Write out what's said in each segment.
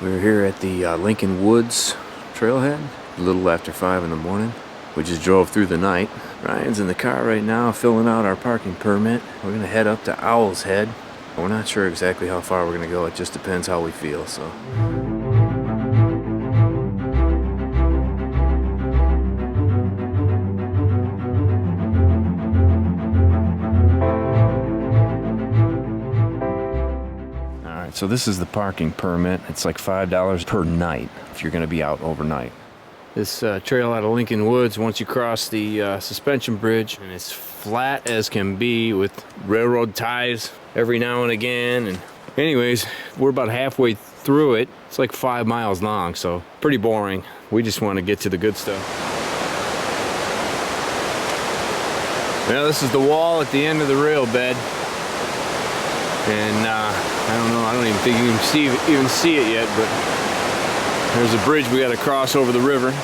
We're here at the Lincoln Woods Trailhead, a little after 5 in the morning. We just drove through the night. Ryan's in the car right now filling out our parking permit. We're gonna head up to Owl's Head. We're not sure exactly how far we're gonna go. It just depends how we feel, so. So this is the parking permit. It's like $5 per night if you're going to be out overnight. This trail out of Lincoln Woods, once you cross the suspension bridge, and it's flat as can be with railroad ties every now and again. And anyways, we're about halfway through it. It's like 5 miles long, so pretty boring. We just want to get to the good stuff. Now this is the wall at the end of the rail bed. And I don't know, I don't even think you can even see it yet, but there's a bridge we got to cross over the river. The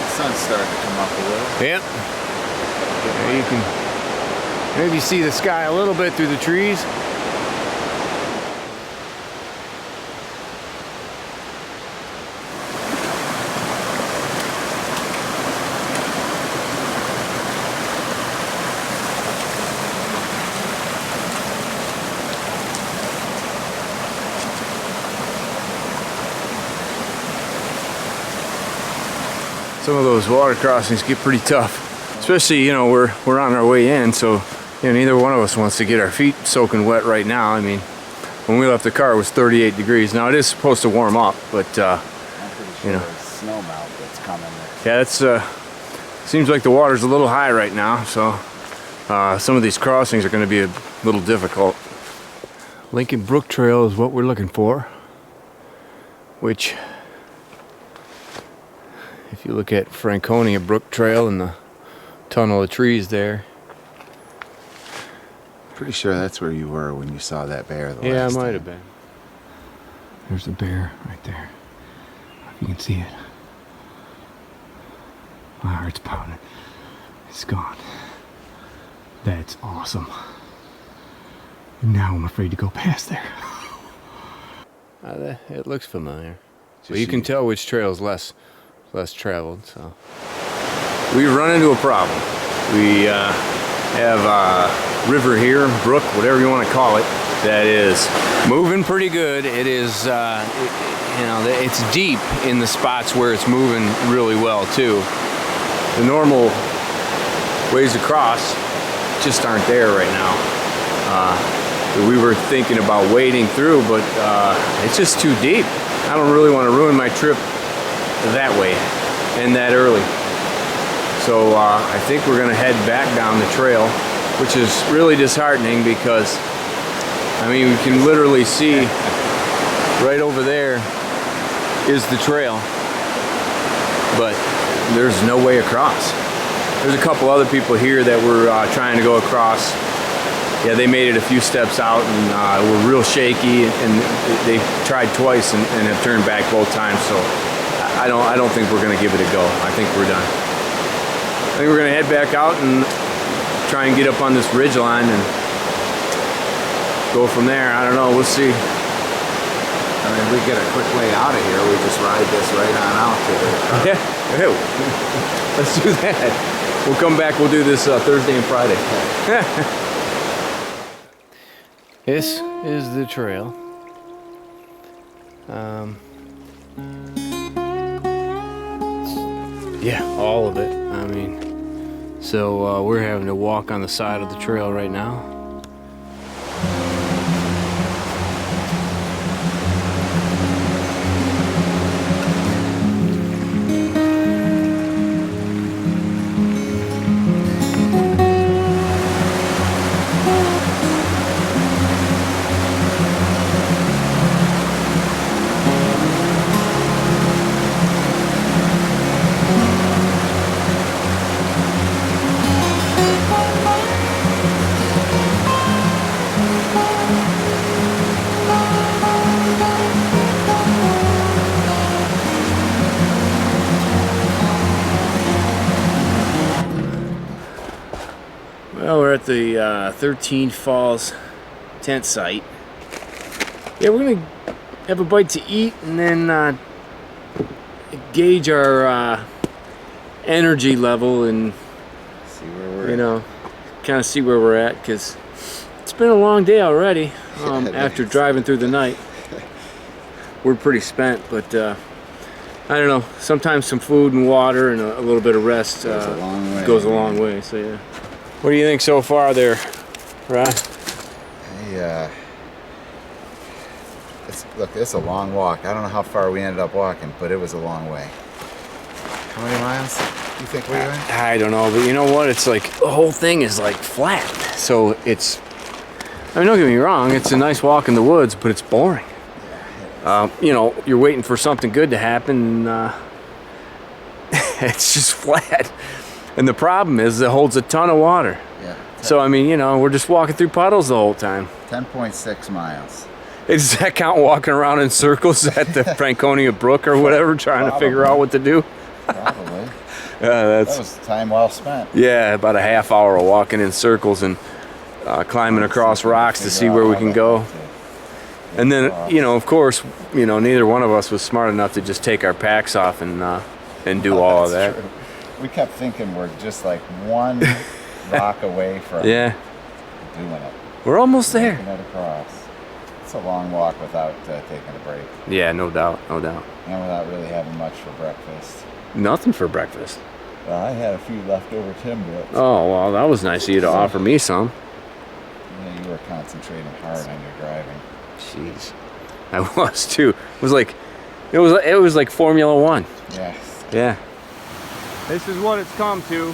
sun's starting to come up a little. Yep. Yeah, you can maybe see the sky a little bit through the trees. Some of those water crossings get pretty tough, especially, you know, we're on our way in, so, you know, neither one of us wants to get our feet soaking wet right now. I mean, when we left the car it was 38 degrees. Now it is supposed to warm up, but I'm pretty sure you know, there's snow melt that's coming there. Yeah, it's seems like the water's a little high right now, so some of these crossings are going to be a little difficult. Lincoln Brook Trail is what we're looking for, which, if you look at Franconia Brook Trail and the tunnel of trees there. Pretty sure that's where you were when you saw that bear the yeah, last it might time. have been. There's a bear right there. If you can see it. My heart's pounding. It's gone. That's awesome. And now I'm afraid to go past there. It looks familiar. But you can tell which trail is less traveled, so. We've run into a problem. We have a river here, brook, whatever you want to call it, that is moving pretty good. It is, you know, it's deep in the spots where it's moving really well too. The normal ways across just aren't there right now. We were thinking about wading through, but it's just too deep. I don't really want to ruin my trip that way and that early. So I think we're gonna head back down the trail, which is really disheartening because, I mean, we can literally see right over there is the trail, but there's no way across. There's a couple other people here that were trying to go across. Yeah, they made it a few steps out and were real shaky, and they tried twice and have turned back both times. So I don't think we're gonna give it a go. I think we're done. I think we're gonna head back out and try and get up on this ridge line and go from there. I don't know, we'll see. I mean, we get a quick way out of here. We just ride this right on out to the... Yeah, let's do that. We'll come back, we'll do this Thursday and Friday. This is the trail. Yeah, all of it. I mean, so we're having to walk on the side of the trail right now. Well, we're at the 13 Falls Tentsite. Yeah, we're gonna have a bite to eat, and then gauge our energy level and See where we're kind of see where we're at, because it's been a long day already. After driving through the night, we're pretty spent, but I don't know. Sometimes some food and water and a little bit of rest goes a long way. So yeah. What do you think so far there, Rod? Hey, look, it's a long walk. I don't know how far we ended up walking, but it was a long way. How many miles do you think we went? I don't know, but you know what? It's like the whole thing is like flat. So it's, I mean, don't get me wrong, it's a nice walk in the woods, but it's boring. You know, you're waiting for something good to happen, and it's just flat. And the problem is it holds a ton of water. Yeah. So, I mean, you know, we're just walking through puddles the whole time. 10.6 miles. Does that count walking around in circles at the Franconia Brook or whatever, trying to figure out what to do? Probably. That was time well spent. Yeah, about a half hour of walking in circles and climbing across rocks to see where we can go. And then, you know, of course, you know, neither one of us was smart enough to just take our packs off and do all of that. True. We kept thinking we're just like one rock away from doing it. We're almost there. Taking it across. It's a long walk without taking a break. Yeah, no doubt, no doubt. And without really having much for breakfast. Nothing for breakfast. Well, I had a few leftover Timbits. Oh, well, that was nice of you to offer me some. Yeah, you were concentrating hard on your driving. Jeez, I was too. It was like Formula One. Yes. Yeah. This is what it's come to.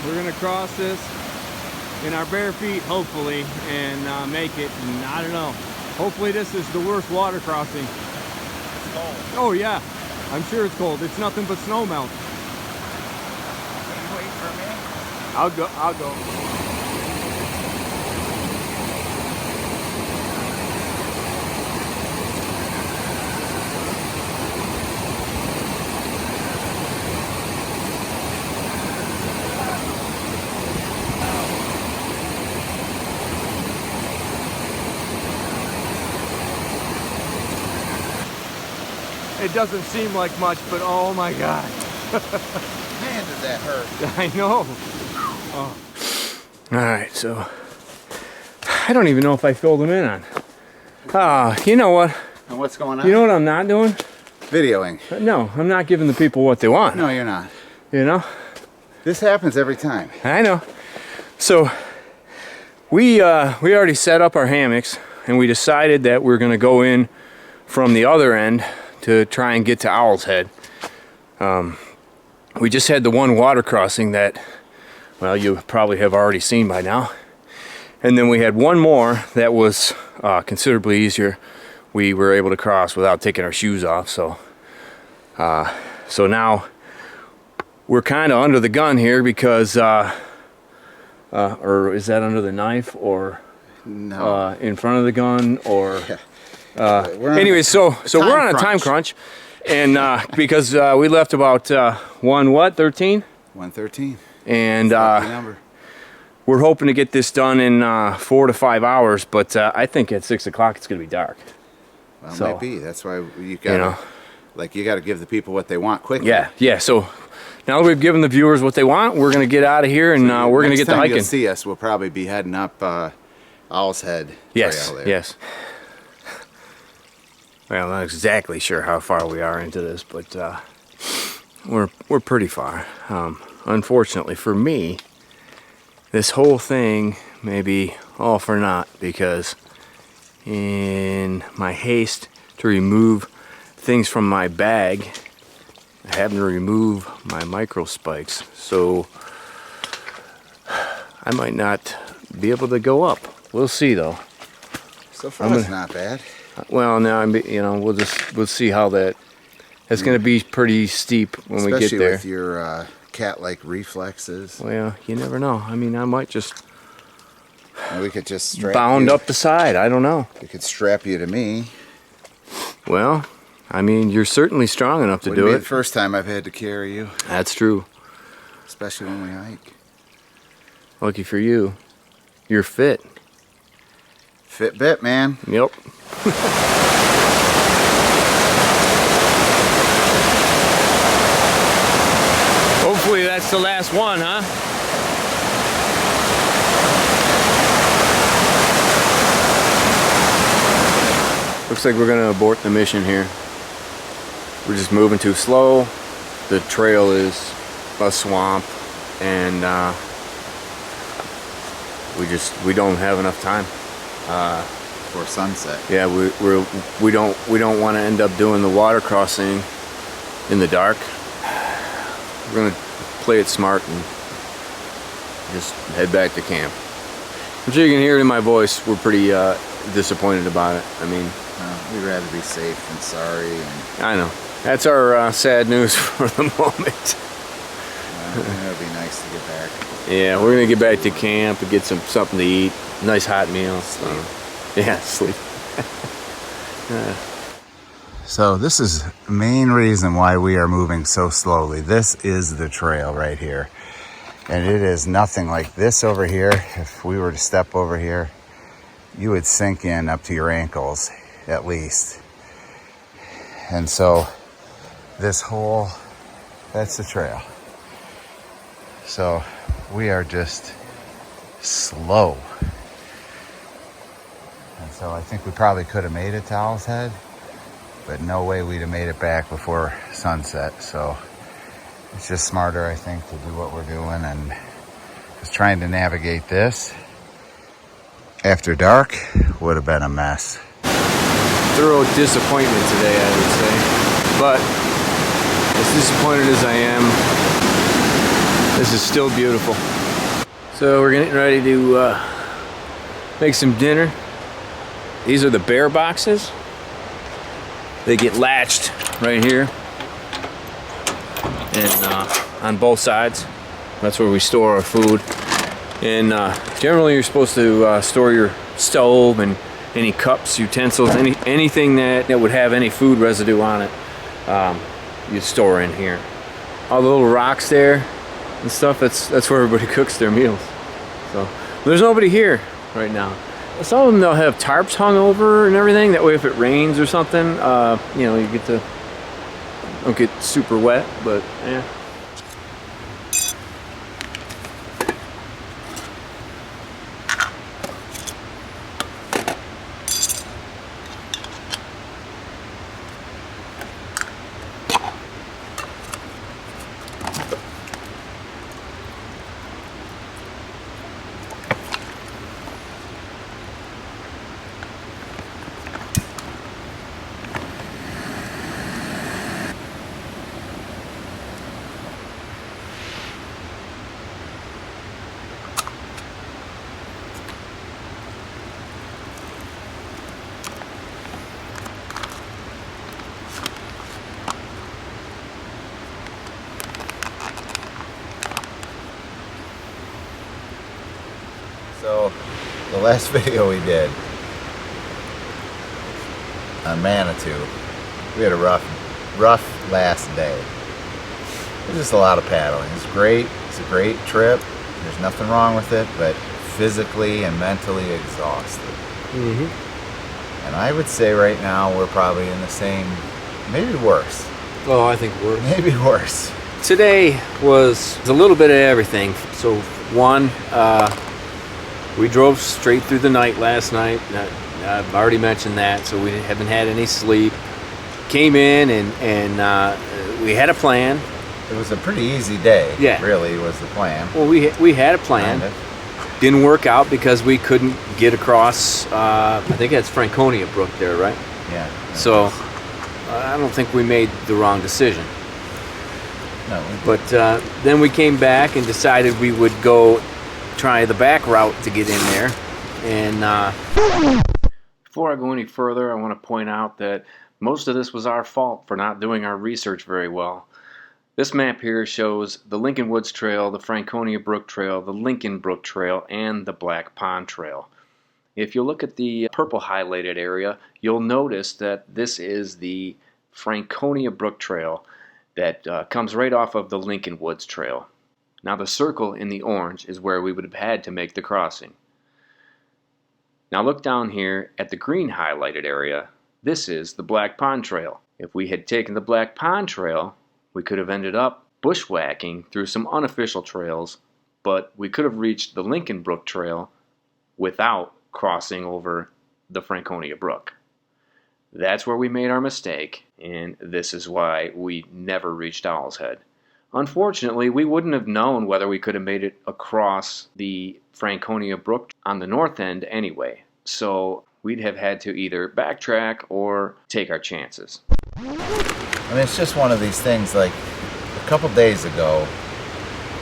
We're gonna cross this in our bare feet, hopefully, and make it. And I don't know. Hopefully, this is the worst water crossing. It's cold. Oh yeah, I'm sure it's cold. It's nothing but snow melt. Are you waiting for me? I'll go. I'll go. It doesn't seem like much, but oh my God. Man, does that hurt. I know. Oh. All right, so I don't even know if I filled them in on. You know what? And what's going on? You know what I'm not doing? Videoing. No, I'm not giving the people what they want. No, you're not. You know? This happens every time. I know. So we already set up our hammocks, and we decided that we're gonna go in from the other end to try and get to Owl's Head. We just had the one water crossing that, well, you probably have already seen by now. And then we had one more that was considerably easier. We were able to cross without taking our shoes off. So now we're kind of under the gun here because, or is that under the knife, or no, in front of the gun, or? Yeah. Anyway, so we're on a time crunch, and because we left about 1:13? 1:13. And we're hoping to get this done in 4 to 5 hours, but I think at 6 o'clock it's going to be dark. Well, it might be. That's why you got you got to give the people what they want quickly. Yeah. So now that we've given the viewers what they want, we're going to get out of here, and we're going to get to hiking. Next time you'll see us, we'll probably be heading up Owl's Head Trail there. Yes. Well, I'm not exactly sure how far we are into this, but we're pretty far. Unfortunately for me, this whole thing may be all for naught, because in my haste to remove things from my bag, I happen to remove my micro spikes, so I might not be able to go up. We'll see though. So far it's not bad. Well, now we'll see how that. It's going to be pretty steep when we get there. Especially with your cat-like reflexes. Well, you never know. I mean, I might just. And we could just strap bound you up the side. I don't know. We could strap you to me. Well, I mean, you're certainly strong enough to do it. The first time I've had to carry you. That's true. Especially when we hike. Lucky for you, you're fit. Fitbit, man. Yep. Hopefully that's the last one, huh? Looks like we're gonna abort the mission here. We're just moving too slow. The trail is a swamp, and we don't have enough time For sunset. Yeah, we don't want to end up doing the water crossing in the dark. We're gonna play it smart and just head back to camp. I'm sure you can hear it in my voice. We're pretty disappointed about it. I mean, we'd rather be safe than sorry. And I know. That's our sad news for the moment. it would be nice to get back. Yeah, we're gonna get back to camp and get something to eat. Nice hot meal. Sleep. Yeah, sleep. So this is the main reason why we are moving so slowly. This is the trail right here. And it is nothing like this over here. If we were to step over here, you would sink in up to your ankles at least. And so this whole, that's the trail. So we are just slow. And so I think we probably could have made it to Owl's Head, but no way we'd have made it back before sunset. So it's just smarter, I think, to do what we're doing, and just trying to navigate this after dark would have been a mess. Thorough disappointment today, I would say. But as disappointed as I am, this is still beautiful. So we're getting ready to make some dinner. These are the bear boxes. They get latched right here and on both sides. That's where we store our food. And generally you're supposed to store your stove and any cups, utensils, anything that would have any food residue on it, you store in here. All the little rocks there and stuff, that's where everybody cooks their meals. So there's nobody here right now. Some of them, they'll have tarps hung over and everything. That way if it rains or something, you know, you don't get super wet, but yeah. So the last video we did on Manitou, we had a rough last day. It was just a lot of paddling. It's great. It's a great trip. There's nothing wrong with it, but physically and mentally exhausted. And I would say right now we're probably in the same, maybe worse. Oh, I think worse. Maybe worse. Today was a little bit of everything. So one, we drove straight through the night last night. I've already mentioned that, so we haven't had any sleep. Came in and we had a plan. It was a pretty easy day. Yeah. Really was the plan. Well, we had a plan. Kind of. Didn't work out because we couldn't get across, I think that's Franconia Brook there, right? Yeah. So I don't think we made the wrong decision. No. But then we came back and decided we would go try the back route to get in there. And before I go any further, I want to point out that most of this was our fault for not doing our research very well. This map here shows the Lincoln Woods Trail, the Franconia Brook Trail, the Lincoln Brook Trail, and the Black Pond Trail. If you look at the purple highlighted area, you'll notice that this is the Franconia Brook Trail that comes right off of the Lincoln Woods Trail. Now the circle in the orange is where we would have had to make the crossing. Now look down here at the green highlighted area. This is the Black Pond Trail. If we had taken the Black Pond Trail, we could have ended up bushwhacking through some unofficial trails, but we could have reached the Lincoln Brook Trail without crossing over the Franconia Brook. That's where we made our mistake, and this is why we never reached Owl's Head. Unfortunately, we wouldn't have known whether we could have made it across the Franconia Brook on the north end anyway, so we'd have had to either backtrack or take our chances. I mean, it's just one of these things, like a couple days ago,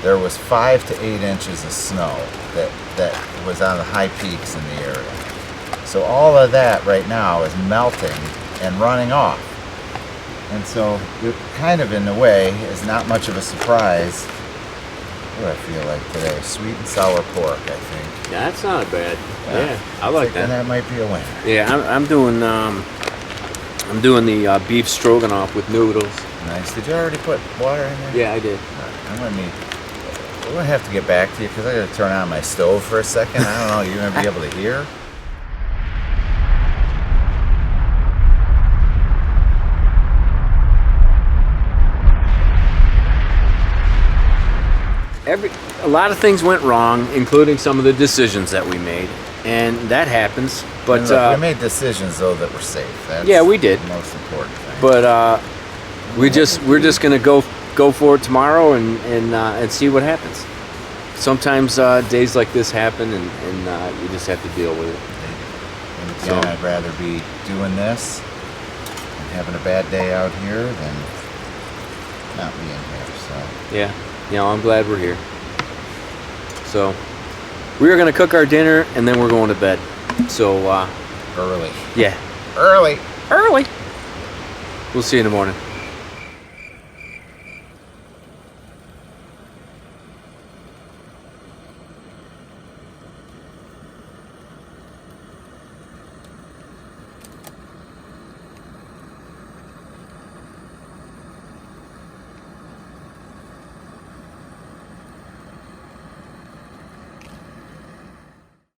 there was 5 to 8 inches of snow that was on the high peaks in the area. So all of that right now is melting and running off. And so it kind of, in a way, is not much of a surprise. What do I feel like today? Sweet and sour pork, I think. Yeah, that's not bad. Yeah, I like that. And that might be a winner. Yeah, I'm doing the beef stroganoff with noodles. Nice. Did you already put water in there? Yeah, I did. I'm gonna have to get back to you because I gotta turn on my stove for a second. I don't know. You're gonna be able to hear. A lot of things went wrong, including some of the decisions that we made, and that happens. But look, we made decisions though that were safe. That's yeah, we did. The most important thing. But we're just gonna go for it tomorrow and see what happens. Sometimes days like this happen, and you just have to deal with it. And again, so, I'd rather be doing this and having a bad day out here than not being here. So yeah. I'm glad we're here. So, we are going to cook our dinner, and then we're going to bed. So, early. Yeah. Early. We'll see you in the morning.